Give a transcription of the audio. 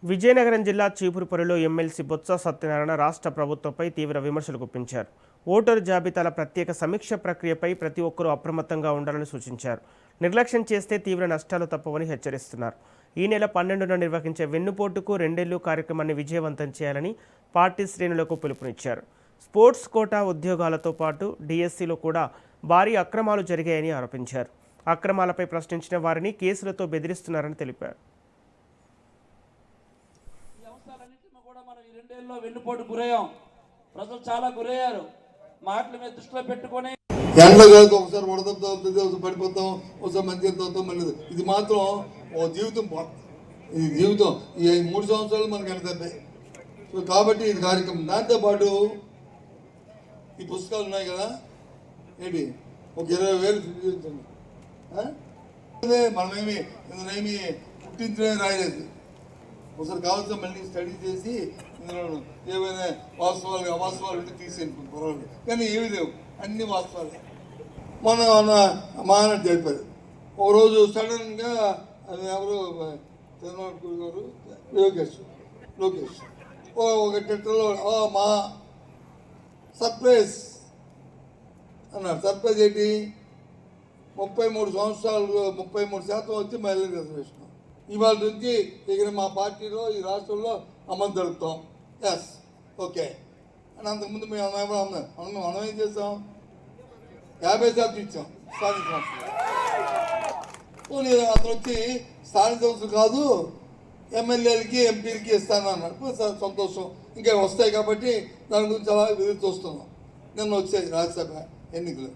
విజయనగరం జిల్లా చీపురుపల్లిలో ఎమ్మెల్సీ బొత్స సత్యనారాయణ రాష్ట్ర ప్రభుత్వంపై తీవ్ర విమర్శలు గుప్పించారు. ఓటరు జాబితాల ప్రత్యేక సమీక్ష ప్రక్రియపై ప్రతి ఒక్కరూ అప్రమత్తంగా ఉండాలని సూచించారు. నిర్లక్ష్యం చేస్తే తీవ్ర నష్టాలు తప్పవని హెచ్చరిస్తున్నారు. ఈ నెల 12న నిర్వహించే వెన్నుపోటుకు 2 ఏళ్లు కార్యక్రమాన్ని విజయవంతం చేయాలని పార్టీ శ్రేణులకు పిలుపునిచ్చారు. స్పోర్ట్స్ కోటా ఉద్యోగాలతో పాటు డిఎస్సిలో కూడా భారీ అక్రమాలు జరిగాయని ఆరోపించారు. అక్రమాలపై ప్రశ్నించిన వారిని కేసులతో బెదిరిస్తున్నారని తెలిపారు. మనం ఈ 2 ఏళ్లలో వెన్నుపోటు గురయ్యాం. ప్రజలు చాలా గురయ్యారు. మాటల మీద దృష్టిలో పెట్టుకొని ఎండగాదు ఒకసారి వడదం పడిపోతాం, ఒకసారి మంచిగా తోతాం. మళ్ళీ ఇది మాత్రం ఓ జీవితం ఈ జీవితం ఈ 3 సంవత్సరాలు మనకు వెనకద్దాయి. సో కాబట్టి ఇది కార్యక్రమం. దాంతోపాటు ఈ పుస్తకాలు ఉన్నాయి కదా, ఏంటి ఒక 20,000 మనమేమి ఇందులోమి పుట్టించే రాయలేదు. ఒకసారి కావాల్సిన మళ్ళీ స్టడీ చేసి ఇందులో ఏమైనా వాస్తవాలు అవాస్తవాలు ఉంటే తీసేయండి, పర్వాలేదు. కానీ ఏమి లేవు, అన్ని వాస్తవాలే. మొన్న మహానాడు జరిపారు. ఒకరోజు సడన్గా ఎవరు చంద్రబాబు గారు లోకేష్ ఒక ట్విట్టర్లో మా సర్ప్రైజ్ అన్నారు. సర్ప్రైజ్ ఏంటి? 33 సంవత్సరాలు 33% వచ్చి మహిళల రిజర్వేషన్. ఇవాళ నుంచి ఇక్కడ మా పార్టీలో ఈ రాష్ట్రంలో అమలు జరుపుతాం. ఎస్, ఓకే అని అంతకుముందు మనం ఏం చేస్తాం? 50% ఇచ్చాం స్థానిక సంస్థలు. అతను వచ్చి స్థానిక సంస్థలు కాదు ఎమ్మెల్యేలకి ఎంపీలకి ఇస్తాను అన్నాడు. సంతోషం, ఇంకా వస్తాయి కాబట్టి దాని గురించి అలా ఎదురు చూస్తున్నాం. నిన్న వచ్చాయి రాజ్యసభ ఎన్నికలు.